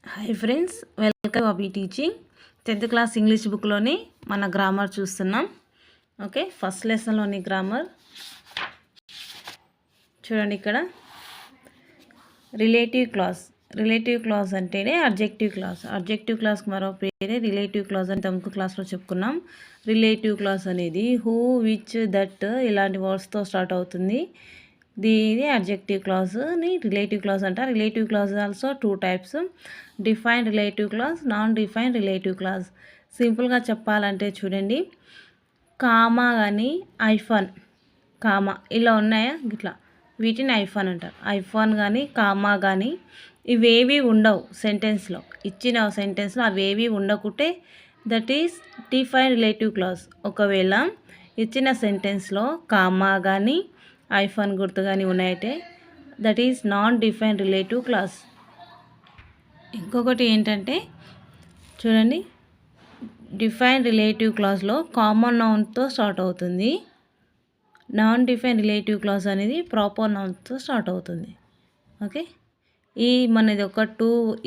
Hi friends, welcome అబీ teaching 10th class English బుక్లోని మన గ్రామర్ చూస్తున్నాం. ఓకే, ఫస్ట్ లెసన్లోని గ్రామర్ చూడండి. ఇక్కడ రిలేటివ్ క్లాస్ అంటేనే అడ్జెక్టివ్ క్లాస్కి మరో పేరే రిలేటివ్ క్లాస్ అని 10th క్లాస్లో చెప్పుకున్నాం. రిలేటివ్ క్లాస్ అనేది హూ, విచ్, దట్ ఇలాంటి వర్డ్స్తో స్టార్ట్ అవుతుంది. దీని అడ్జెక్టివ్ క్లాస్ని రిలేటివ్ క్లాస్ అంటారు. Relative class also 2 types: defined relative class, non defined relative class. సింపుల్గా చెప్పాలంటే చూడండి, కామా కానీ ఐఫాన్, కామా ఇలా ఉన్నాయా, ఇట్లా వీటిని ఐఫాన్ అంటారు. ఐఫాన్ కానీ కామా కానీ ఇవేవి ఉండవు సెంటెన్స్లో, ఇచ్చిన సెంటెన్స్లో అవేవి ఉండకుంటే that is defined relative clause. ఒకవేళ ఇచ్చిన సెంటెన్స్లో కామా కానీ ఐఫాన్ గుర్తు కానీ ఉన్నాయంటే that is non defined relative clause. ఇంకొకటి ఏంటంటే చూడండి, డిఫైన్డ్ రిలేటివ్ క్లాస్లో కామన్ నౌన్తో స్టార్ట్ అవుతుంది. నాన్ డిఫైన్డ్ రిలేటివ్ క్లాస్ అనేది ప్రాపర్ నౌన్తో స్టార్ట్ అవుతుంది. ఓకే, మనది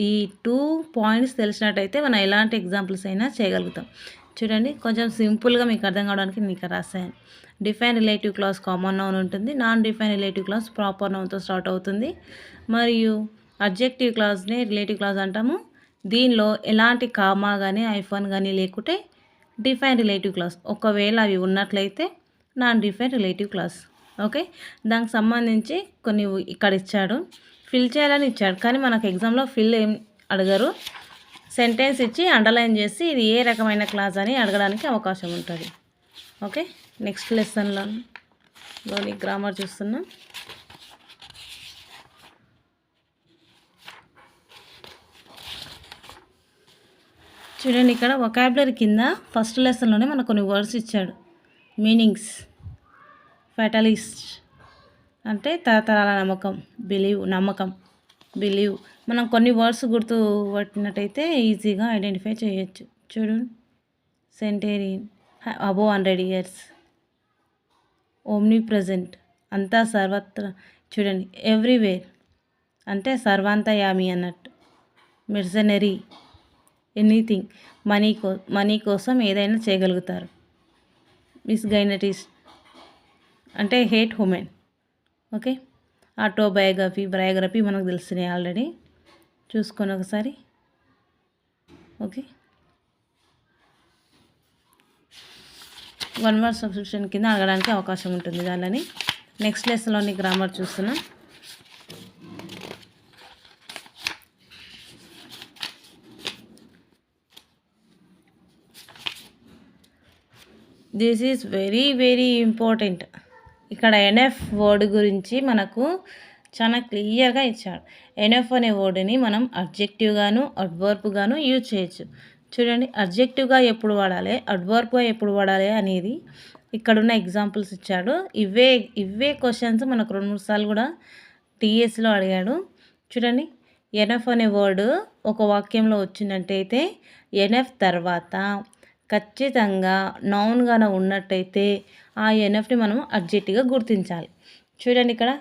ఈ టూ పాయింట్స్ తెలిసినట్టయితే మనం ఎలాంటి ఎగ్జాంపుల్స్ అయినా చేయగలుగుతాం. చూడండి, కొంచెం సింపుల్గా మీకు అర్థం కావడానికి మీకు రాశాను. Define relative clause common noun ఉంటుంది. Non define relative clause proper నౌన్తో స్టార్ట్ అవుతుంది. మరియు అడ్జెక్టివ్ క్లాస్ని రిలేటివ్ క్లాస్ అంటాము. దీనిలో ఎలాంటి కామా కానీ ఐఫాన్ కానీ లేకుంటే డిఫైన్ రిలేటివ్ క్లాస్. ఒకవేళ అవి ఉన్నట్లయితే non define relative class. Okay, దానికి సంబంధించి కొన్ని ఇక్కడ ఇచ్చాడు, ఫిల్ చేయాలని ఇచ్చాడు. కానీ మనకు ఎగ్జామ్లో ఫిల్ ఏం అడగరు, సెంటెన్స్ ఇచ్చి అండర్లైన్ చేసి ఇది ఏ రకమైన క్లాస్ అని అడగడానికి అవకాశం ఉంటుంది. ఓకే, నెక్స్ట్ లెసన్లోని గ్రామర్ చూస్తున్నాం. చూడండి, ఇక్కడ వొకాబులరీ కింద ఫస్ట్ లెసన్లోనే మనకు కొన్ని వర్డ్స్ ఇచ్చాడు. మీనింగ్స్: ఫెటలిస్ట్ అంటే తరతరాల నమ్మకం, బిలీవ్. మనం కొన్ని వర్డ్స్ గుర్తు పట్టినట్టయితే ఈజీగా ఐడెంటిఫై చేయొచ్చు. చూడండి, సెంటేరియన్ అబోవ్ 100 years, ఓమ్ని ప్రెజెంట్ అంతా సర్వత్ర. చూడండి, ఎవ్రీవేర్ అంటే సర్వాంతయామి అన్నట్టు. మెర్సనరీ ఎనీథింగ్, మనీ కోసం ఏదైనా చేయగలుగుతారు. మిస్గైనటిస్ట్ అంటే హేట్ ఉమెన్. ఓకే, బయోగ్రఫీ మనకు తెలుస్తున్నాయి ఆల్రెడీ, చూసుకొని ఒకసారి. ఓకే, 1 word సబ్స్టిట్యూషన్ కింద అడగడానికి అవకాశం ఉంటుంది దానిని. నెక్స్ట్ లెసన్లోని గ్రామర్ చూస్తున్నాం. This is very very important. ఇక్కడ ఎన్ఎఫ్ వర్డ్ గురించి మనకు చాలా క్లియర్గా ఇచ్చాడు. ఎన్ఎఫ్ అనే వర్డ్ని మనం అడ్జెక్టివ్గాను అడ్వర్బ్గాను యూజ్ చేయొచ్చు. చూడండి, అడ్జెక్టివ్గా ఎప్పుడు వాడాలి, అడ్వర్బ్గా ఎప్పుడు వాడాలి అనేది ఇక్కడున్న ఎగ్జాంపుల్స్ ఇచ్చాడు. ఇవే క్వశ్చన్స్ మనకు 2-3 సార్లు కూడా టీఎస్లో అడిగాడు. చూడండి, ఎన్ఎఫ్ అనే వర్డ్ ఒక వాక్యంలో వచ్చినట్టయితే ఎన్ఎఫ్ తర్వాత ఖచ్చితంగా నౌన్గాన ఉన్నట్టయితే ఆ ఎన్ఎఫ్ని మనం అడ్జెక్టివ్గా గుర్తించాలి. చూడండి, ఇక్కడ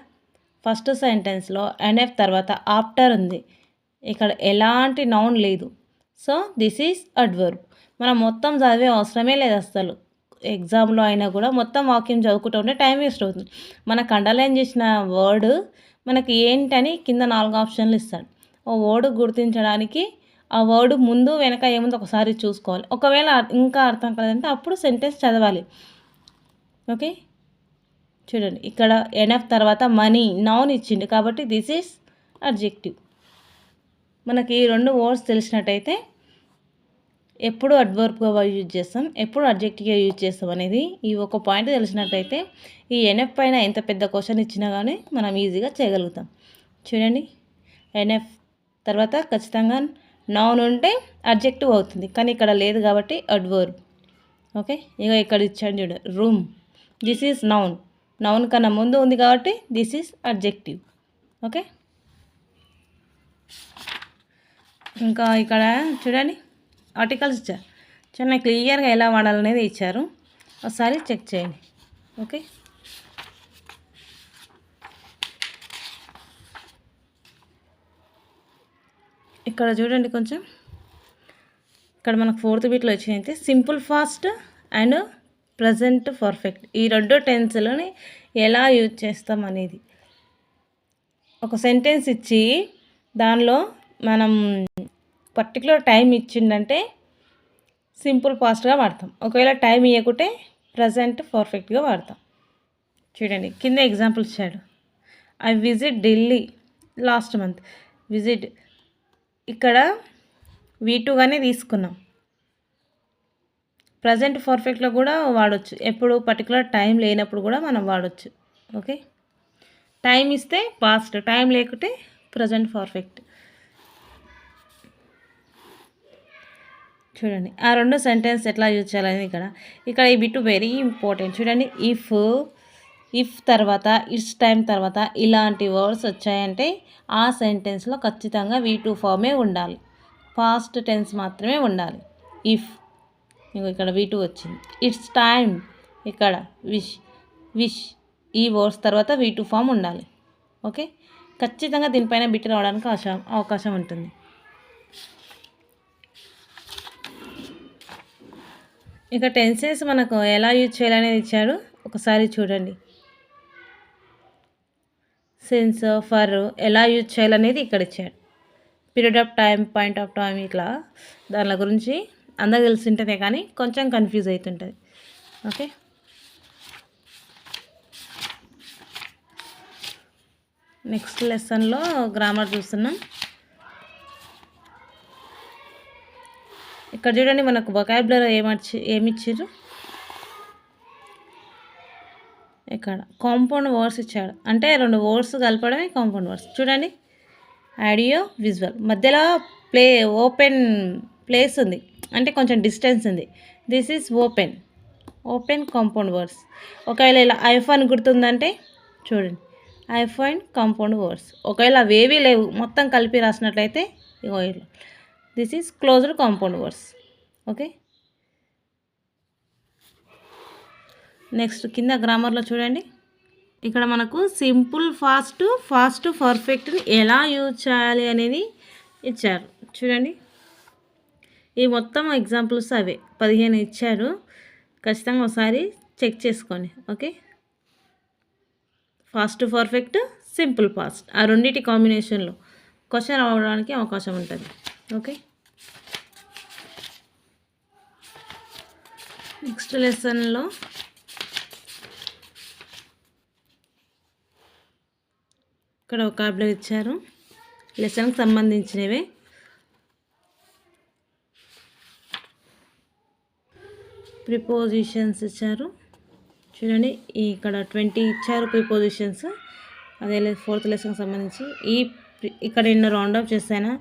ఫస్ట్ సెంటెన్స్లో ఎన్ఎఫ్ తర్వాత ఆఫ్టర్ ఉంది, ఇక్కడ ఎలాంటి నౌన్ లేదు. So this is adverb. మనం మొత్తం చదివే అవసరమే లేదు అసలు. ఎగ్జామ్లో అయినా కూడా మొత్తం వాక్యం చదువుకుంటూ ఉంటే టైం వేస్ట్ అవుతుంది. మనకు అండర్లైన్ చేసిన వర్డ్ మనకి ఏంటని కింద 4 ఆప్షన్లు ఇస్తాడు. ఓ వర్డ్ గుర్తించడానికి ఆ వర్డ్ ముందు వెనక ఏముందో ఒకసారి చూసుకోవాలి. ఒకవేళ ఇంకా అర్థం కాలేదంటే అప్పుడు సెంటెన్స్ చదవాలి. ఓకే, చూడండి, ఇక్కడ ఎనఫ్ తర్వాత మనీ నౌన్ ఇచ్చిండు కాబట్టి దిస్ ఈజ్ అడ్జెక్టివ్. మనకి 2 వర్డ్స్ తెలిసినట్టయితే ఎప్పుడు అడ్వర్బ్గా యూజ్ చేస్తాం, ఎప్పుడు అడ్జెక్టివ్గా యూజ్ చేస్తాం అనేది ఈ ఒక పాయింట్ తెలిసినట్టయితే ఈ ఎన్ఎఫ్ పైన ఎంత పెద్ద క్వశ్చన్ ఇచ్చినా కానీ మనం ఈజీగా చేయగలుగుతాం. చూడండి, ఎన్ఎఫ్ తర్వాత ఖచ్చితంగా నౌన్ ఉంటే అడ్జెక్టివ్ అవుతుంది, కానీ ఇక్కడ లేదు కాబట్టి అడ్వర్బ్. ఓకే, ఇక ఇక్కడ ఇచ్చాడు చూడు, రూమ్, దిస్ ఈజ్ నౌన్ కన్నా ముందు ఉంది కాబట్టి దిస్ ఈజ్ అడ్జెక్టివ్. ఓకే, ఇంకా ఇక్కడ చూడండి ఆర్టికల్స్ ఇచ్చారు, చాలా క్లియర్గా ఎలా వాడాలనేది ఇచ్చారు, ఒకసారి చెక్ చేయండి. ఓకే, ఇక్కడ చూడండి కొంచెం, ఇక్కడ మనకు 4th బిట్లో వచ్చినైతే simple past and present perfect ఈ రెండు టెన్స్లని ఎలా యూజ్ చేస్తాం అనేది. ఒక సెంటెన్స్ ఇచ్చి దానిలో మనం పర్టికులర్ టైం ఇచ్చిందంటే సింపుల్ ఫాస్ట్గా వాడతాం. ఒకవేళ టైం ఇవ్వకుంటే ప్రజెంట్ పర్ఫెక్ట్గా వాడతాం. చూడండి కింద ఎగ్జాంపుల్ ఇచ్చాడు. I visit Delhi last month. Visit ఇక్కడ V2గానే తీసుకున్నాం. ప్రజెంట్ పర్ఫెక్ట్లో కూడా వాడచ్చు, ఎప్పుడు పర్టికులర్ టైం లేనప్పుడు కూడా మనం వాడచ్చు. ఓకే, టైం ఇస్తే పాస్ట్, టైం లేకుంటే ప్రజెంట్ పర్ఫెక్ట్. చూడండి ఆ రెండు సెంటెన్స్ ఎట్లా యూజ్ చేయాలని ఇక్కడ ఈ బిట్ వెరీ ఇంపార్టెంట్. చూడండి, ఇఫ్ తర్వాత ఇట్స్ టైం తర్వాత ఇలాంటి వర్డ్స్ వచ్చాయంటే ఆ సెంటెన్స్లో ఖచ్చితంగా V2 ఫార్మే ఉండాలి, పాస్ట్ టెన్స్ మాత్రమే ఉండాలి. ఇఫ్ ఇక్కడ V2 వచ్చింది. ఇట్స్ టైం ఇక్కడ విష్ ఈ వర్డ్స్ తర్వాత V2 ఫామ్ ఉండాలి. ఓకే, ఖచ్చితంగా దీనిపైన బిట్ రావడానికి అవకాశం ఉంటుంది. ఇక టెన్సెస్ మనకు ఎలా యూజ్ చేయాలనేది ఇచ్చాడు, ఒకసారి చూడండి. సిన్స్, ఫర్ ఎలా యూజ్ చేయాలనేది ఇక్కడ ఇచ్చాడు. Period of time, point of time, ఇట్లా దాని గురించి అందరికి తెలిసి ఉంటుందే కానీ కొంచెం కన్ఫ్యూజ్ అవుతుంటుంది. ఓకే, నెక్స్ట్ లెసన్లో గ్రామర్ చూస్తున్నాం. ఇక్కడ చూడండి మనకు వొకాబులరీ ఏమిచ్చారు, ఇక్కడ కాంపౌండ్ వర్డ్స్ ఇచ్చాడు. అంటే రెండు వర్డ్స్ కలపడమే కాంపౌండ్ వర్డ్స్. చూడండి, ఆడియో విజువల్ మధ్యలో ఓపెన్ ప్లేస్ ఉంది, అంటే కొంచెం డిస్టెన్స్ ఉంది. This is open compound words. ఒకవేళ ఇలా ఐఫోన్ గుర్తుందంటే చూడండి, ఐఫోన్ కాంపౌండ్ వర్డ్స్. ఒకవేళ అవేవీ లేవు మొత్తం కలిపి రాసినట్లయితే ఇగో ఇలా this is closed compound words. Okay, next కింద గ్రామర్లో చూడండి, ఇక్కడ మనకు సింపుల్ ఫాస్ట్ పర్ఫెక్ట్ని ఎలా యూజ్ చేయాలి అనేది ఇచ్చారు. చూడండి, ఈ మొత్తం ఎగ్జాంపుల్స్ అవే 15 ఇచ్చారు. ఖచ్చితంగా ఒకసారి చెక్ చేసుకోండి. Okay, fast perfect, simple fast ఆ రెండింటి కాంబినేషన్లో క్వశ్చన్ రావడానికి అవకాశం ఉంటుంది. ఓకే, నెక్స్ట్ లెసన్లో ఇక్కడ వొకాబులరీ ఇచ్చారు, లెసన్కి సంబంధించినవే. ప్రిపోజిషన్స్ ఇచ్చారు. చూడండి, ఇక్కడ 20 ఇచ్చారు ప్రిపోజిషన్స్. అదే 4th లెసన్కి సంబంధించి ఇక్కడ ఎన్నో రౌండ్ అప్ చేశాను.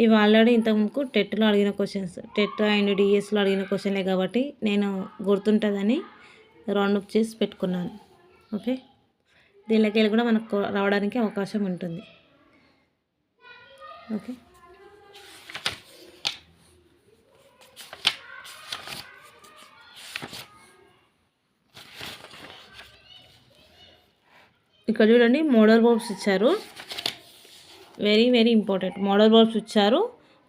ఇవి ఆల్రెడీ ఇంతకుముందు టెట్లో అడిగిన క్వశ్చన్స్, టెట్ అండ్ డిఎస్లో అడిగిన క్వశ్చన్లే కాబట్టి నేను గుర్తుంటుందని రౌండ్ అప్ చేసి పెట్టుకున్నాను. ఓకే, దీనిలోకి వెళ్ళి కూడా మనకు రావడానికి అవకాశం ఉంటుంది. ఓకే, ఇక్కడ చూడండి మోడల్ వర్బ్స్ ఇచ్చారు. Very important. మోడల్ వర్బ్స్ ఇచ్చారు,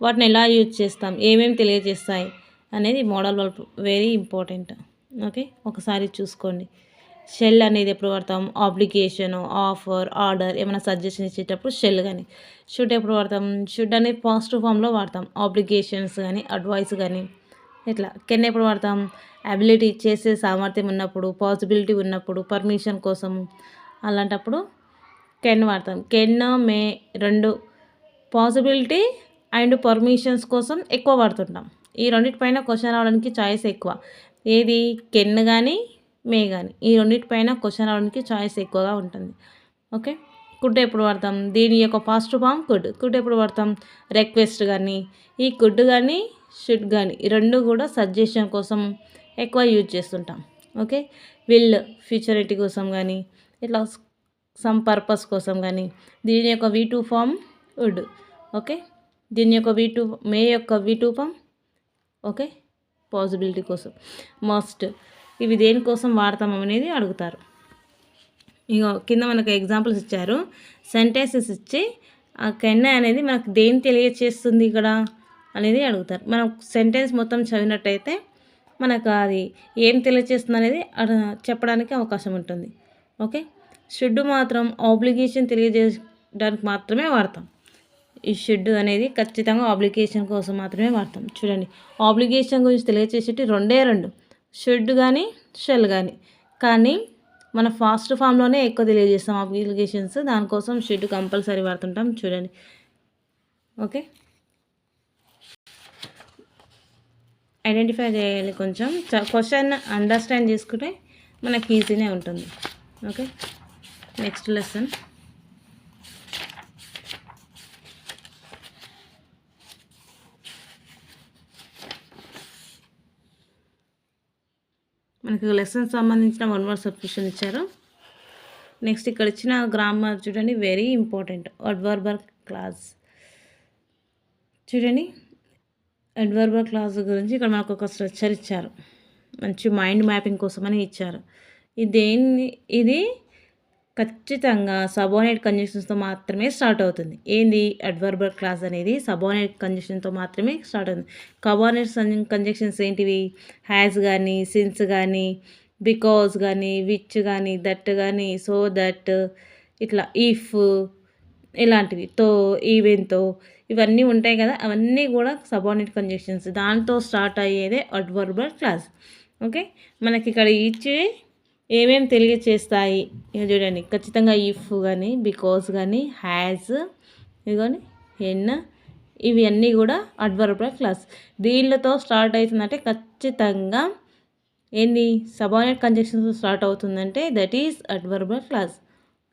వాటిని ఎలా యూజ్ చేస్తాం, ఏమేమి తెలియజేస్తాయి అనేది model verb very important. Okay, ఒకసారి చూసుకోండి. షెల్ అనేది ఎప్పుడు వాడతాం, ఆబ్లిగేషన్, ఆఫర్, ఆర్డర్, ఏమైనా సజెషన్ ఇచ్చేటప్పుడు షెల్. కానీ షుడ్ ఎప్పుడు వాడతాం, షుడ్ అనేది పాజిటివ్ ఫామ్లో వాడతాం. ఆబ్లిగేషన్స్ కానీ అడ్వైస్ కానీ ఇట్లా. కెన్ ఎప్పుడు వాడతాం, అబిలిటీ చేసే సామర్థ్యం ఉన్నప్పుడు, పాసిబిలిటీ ఉన్నప్పుడు, పర్మిషన్ కోసం అలాంటప్పుడు కెన్ వాడతాం. కెన్, మే రెండు పాసిబిలిటీ అండ్ పర్మిషన్స్ కోసం ఎక్కువ వాడుతుంటాం. ఈ రెండింటిపైన క్వశ్చన్ రావడానికి ఛాయిస్ ఎక్కువ. ఏది, కెన్ కానీ మే కానీ, ఈ రెండింటిపైన క్వశ్చన్ రావడానికి ఛాయిస్ ఎక్కువగా ఉంటుంది. ఓకే, కుడ్ ఎప్పుడు వాడతాం, దీని యొక్క పాజిటివ్ ఫామ్ కుడ్ ఎప్పుడు వాడతాం, రిక్వెస్ట్ కానీ, ఈ కుడ్ కానీ షుడ్ కానీ ఈ రెండు కూడా సజెషన్ కోసం ఎక్కువ యూజ్ చేస్తుంటాం. ఓకే, విల్ ఫ్యూచరిటీ కోసం కానీ ఇట్లా సమ్ పర్పస్ కోసం కానీ. దీని యొక్క V2 ఫామ్ వుడ్. ఓకే, దీని యొక్క మే యొక్క V2 ఫామ్ ఓకే పాసిబిలిటీ కోసం. మస్ట్ ఇవి దేనికోసం వాడతాం అనేది అడుగుతారు. ఇక కింద మనకు ఎగ్జాంపుల్స్ ఇచ్చారు. సెంటెన్సెస్ ఇచ్చి ఆ కెన్ అనేది మనకు దేన్ని తెలియచేస్తుంది ఇక్కడ అనేది అడుగుతారు. మనం సెంటెన్స్ మొత్తం చదివినట్టయితే మనకు అది ఏం తెలియచేస్తుంది అనేది చెప్పడానికి అవకాశం ఉంటుంది. ఓకే. షుడ్ మాత్రం ఆబ్లిగేషన్ తెలియజేయడానికి మాత్రమే వాడతాం. ఈ షుడ్ అనేది ఖచ్చితంగా ఆబ్లిగేషన్ కోసం మాత్రమే వాడతాం. చూడండి, ఆబ్లిగేషన్ గురించి తెలియచేసేటి రెండే రెండు, షుడ్ కానీ షెల్ కానీ. కానీ మన ఫాస్ట్ ఫామ్లోనే ఎక్కువ తెలియజేస్తాం ఆబ్లిగేషన్స్. దానికోసం షుడ్ కంపల్సరీ వాడుతుంటాం. చూడండి. ఓకే, ఐడెంటిఫై చేయాలి. కొంచెం క్వశ్చన్ అండర్స్టాండ్ చేసుకుంటే మనకి ఈజీనే ఉంటుంది. Okay, next lesson. మనకు లెసన్ సంబంధించిన 1 వర్డ్ సబ్స్టిట్యూషన్ ఇచ్చారు. నెక్స్ట్ ఇక్కడ ఇచ్చిన గ్రామర్ చూడండి, వెరీ ఇంపార్టెంట్. అడ్వర్బల్ క్లాజ్ చూడండి. అడ్వర్బల్ క్లాజ్ గురించి ఇక్కడ మనకు ఒక స్ట్రక్చర్ ఇచ్చారు. మంచి మైండ్ మ్యాపింగ్ కోసమని ఇచ్చారు. ఇది ఖచ్చితంగా సబార్డినేట్ కంజంక్షన్స్తో మాత్రమే స్టార్ట్ అవుతుంది. ఏంది అడ్వర్బల్ క్లాజ్ అనేది సబార్డినేట్ కంజంక్షన్తో మాత్రమే స్టార్ట్ అవుతుంది. కబార్డినేట్ కంజంక్షన్స్ ఏంటివి? హ్యాస్ కానీ, సిన్స్ కానీ, బికాజ్ కానీ, విచ్ కానీ, దట్ కానీ, సో దట్, ఇట్లా ఇఫ్ ఇలాంటివి, తో, ఈవెన్తో, ఇవన్నీ ఉంటాయి కదా. అవన్నీ కూడా సబార్డినేట్ కంజంక్షన్స్. దాంతో స్టార్ట్ అయ్యేదే అడ్వర్బల్ క్లాజ్. ఓకే, మనకి ఇక్కడ ఇచ్చి ఏమేమి తెలియచేస్తాయి ఇక చూడండి. ఖచ్చితంగా ఇఫ్ కానీ, బికాజ్ కానీ, హ్యాజ్, ఇది కానీ, ఎన్, ఇవి అన్నీ కూడా అడ్వర్బల్ క్లాజ్. దీనితో స్టార్ట్ అవుతుందంటే ఖచ్చితంగా ఏంది సబార్డినేట్ కంజంక్షన్స్ స్టార్ట్ అవుతుందంటే దట్ ఈజ్ అడ్వర్బల్ క్లాజ్.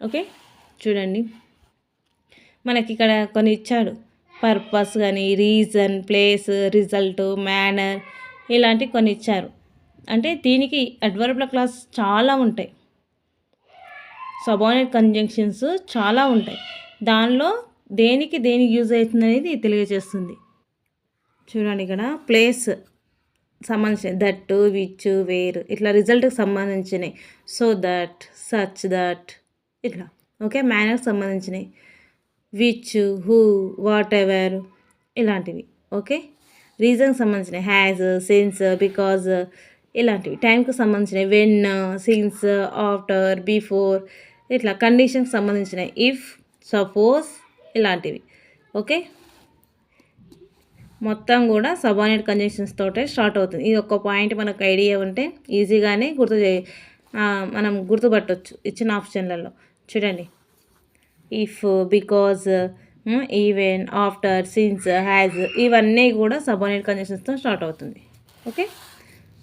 ఓకే, చూడండి. మనకి ఇక్కడ కొన్ని ఇచ్చాడు. పర్పస్ కానీ, రీజన్, ప్లేస్, రిజల్ట్, మేనర్, ఇలాంటివి కొన్ని ఇచ్చారు. అంటే దీనికి అడ్వర్బల్ క్లాజ్ చాలా ఉంటాయి. సబార్డినేట్ కంజంక్షన్స్ చాలా ఉంటాయి. దానిలో దేనికి యూజ్ అవుతుంది అనేది తెలియజేస్తుంది. చూడండి, ఇక్కడ ప్లేస్ సంబంధించిన దట్, విచ్, వేర్, ఇట్లా రిజల్ట్కి సంబంధించినవి. సో దట్, సచ్ దట్, ఇట్లా. ఓకే, మేనర్కి సంబంధించినవి. విచ్, హూ, వాట్ ఎవర్, ఇలాంటివి. ఓకే, రీజన్కి సంబంధించినవి హ్యాజ్, సిన్స్, బికాజ్, ఇలాంటివి. టైంకి సంబంధించినవి వెన్, సిన్స్, ఆఫ్టర్, బిఫోర్, ఇట్లా. కండిషన్కి సంబంధించినవి ఇఫ్, సపోజ్, ఇలాంటివి. ఓకే, మొత్తం కూడా సబార్డినేట్ కంజంక్షన్స్ తోటే స్టార్ట్ అవుతుంది. ఇది ఒక పాయింట్ మనకు ఐడియా ఉంటే ఈజీగానే మనం గుర్తుపట్టవచ్చు ఇచ్చిన ఆప్షన్లలో. చూడండి, if, because, even, after, since, has, ఇవన్నీ కూడా సబార్డినేట్ కంజంక్షన్స్తో స్టార్ట్ అవుతుంది. ఓకే,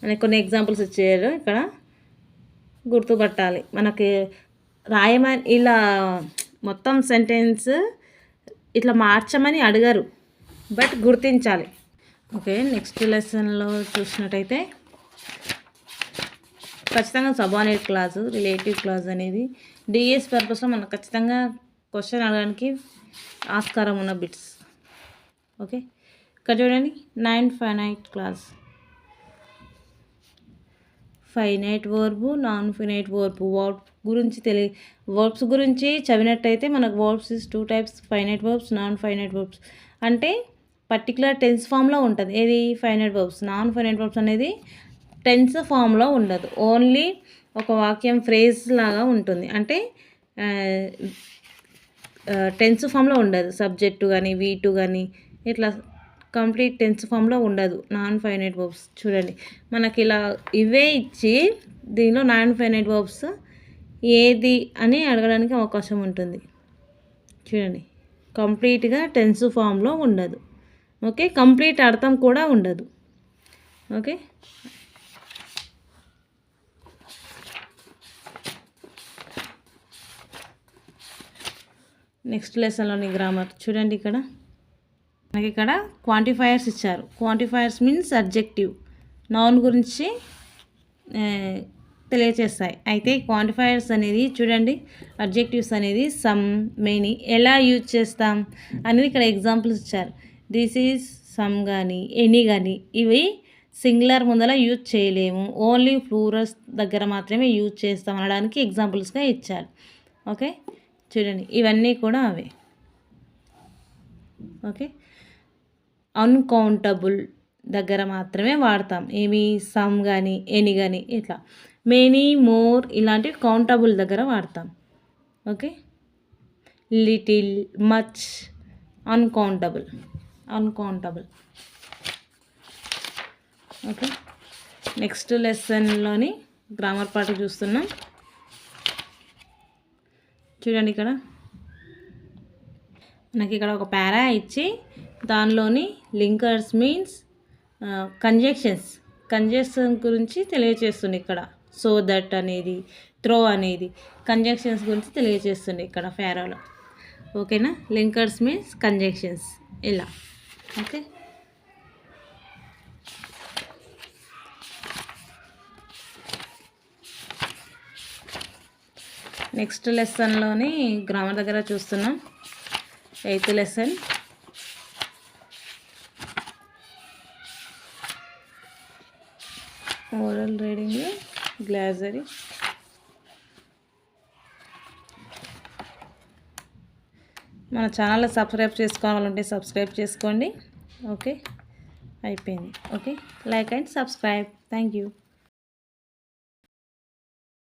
మనకి కొన్ని ఎగ్జాంపుల్స్ ఇచ్చారు, ఇక్కడ గుర్తుపట్టాలి. మనకి రాయమని ఇలా మొత్తం సెంటెన్స్ ఇట్లా మార్చమని అడగరు, బట్ గుర్తించాలి. ఓకే, నెక్స్ట్ లెసన్లో చూసినట్టయితే ఖచ్చితంగా సబార్డినేట్ క్లాజ్, రిలేటివ్ క్లాజ్ అనేది డిఎస్ పర్పస్లో మనకు ఖచ్చితంగా క్వశ్చన్ అడగడానికి ఆస్కారం ఉన్న బిట్స్. ఓకే, ఇక్కడ చూడండి, non finite clause. Finite verb, non finite verb. Verbs గురించి చదివినట్టయితే మనకు verbs is 2 types, finite verbs, non finite verbs. అంటే పర్టికులర్ టెన్స్ ఫామ్లో ఉంటుంది. ఏది finite verbs. Non finite verbs అనేది టెన్స్ ఫామ్లో ఉండదు, ఓన్లీ ఒక వాక్యం ఫ్రేజ్ లాగా ఉంటుంది. అంటే టెన్స్ ఫామ్లో ఉండదు. సబ్జెక్టు కానీ, వీటు కానీ, ఇట్లా కంప్లీట్ టెన్స్ ఫామ్లో ఉండదు నాన్ ఫైనైట్ వర్బ్స్. చూడండి, మనకి ఇలా ఇవే ఇచ్చి దీనిలో నాన్ ఫైనైట్ వర్బ్స్ ఏది అని అడగడానికి అవకాశం ఉంటుంది. చూడండి, కంప్లీట్గా టెన్స్ ఫామ్లో ఉండదు. ఓకే, కంప్లీట్ అర్థం కూడా ఉండదు. ఓకే, నెక్స్ట్ లెసన్లోని గ్రామర్ చూడండి. మనకి ఇక్కడ క్వాంటిఫైయర్స్ ఇచ్చారు. క్వాంటిఫైయర్స్ మీన్స్ అడ్జెక్టివ్, నౌన్ గురించి తెలియచేస్తాయి. అయితే క్వాంటిఫైయర్స్ అనేది చూడండి, అడ్జెక్టివ్స్ అనేది సమ్, మెనీ ఎలా యూజ్ చేస్తాం అనేది ఇక్కడ ఎగ్జాంపుల్స్ ఇచ్చారు. దిస్ ఈజ్ సమ్ కానీ, ఎనీ కానీ, ఇవి సింగులర్ ముందర యూజ్ చేయలేము, ఓన్లీ ప్లూరల్స్ దగ్గర మాత్రమే యూజ్ చేస్తాం అనడానికి ఎగ్జాంపుల్స్గా ఇచ్చారు. ఓకే, చూడండి, ఇవన్నీ కూడా అవే. ఓకే. అన్కౌంటబుల్ దగ్గర మాత్రమే వాడతాం. ఏమి సమ్ కానీ ఎనీ కానీ ఇట్లా. మెనీ, మోర్ ఇలాంటివి కౌంటబుల్ దగ్గర వాడతాం. Okay. Little, much uncountable. Okay. Next లెసన్లోని గ్రామర్ పార్ట్ చూస్తున్నాం. చూడండి ఇక్కడ నాకు ఇక్కడ ఒక పారా ఇచ్చి దానిలోని లింకర్స్ మీన్స్ కంజెక్షన్ గురించి తెలియజేస్తుంది ఇక్కడ. సో దట్ అనేది, త్రో అనేది కంజంక్షన్స్ గురించి తెలియజేస్తుంది ఇక్కడ పారాలో. ఓకేనా. లింకర్స్ మీన్స్ కంజంక్షన్స్ ఇలా. ఓకే. నెక్స్ట్ లెసన్లోని గ్రామర్ దగ్గర చూస్తున్నాం. 8th lesson. Oral reading, glossary. మన ఛానల్ సబ్స్క్రైబ్ చేసుకోవాలంటే సబ్స్క్రైబ్ చేసుకోండి. ఓకే, అయిపోయింది. Okay, like and subscribe. Thank you.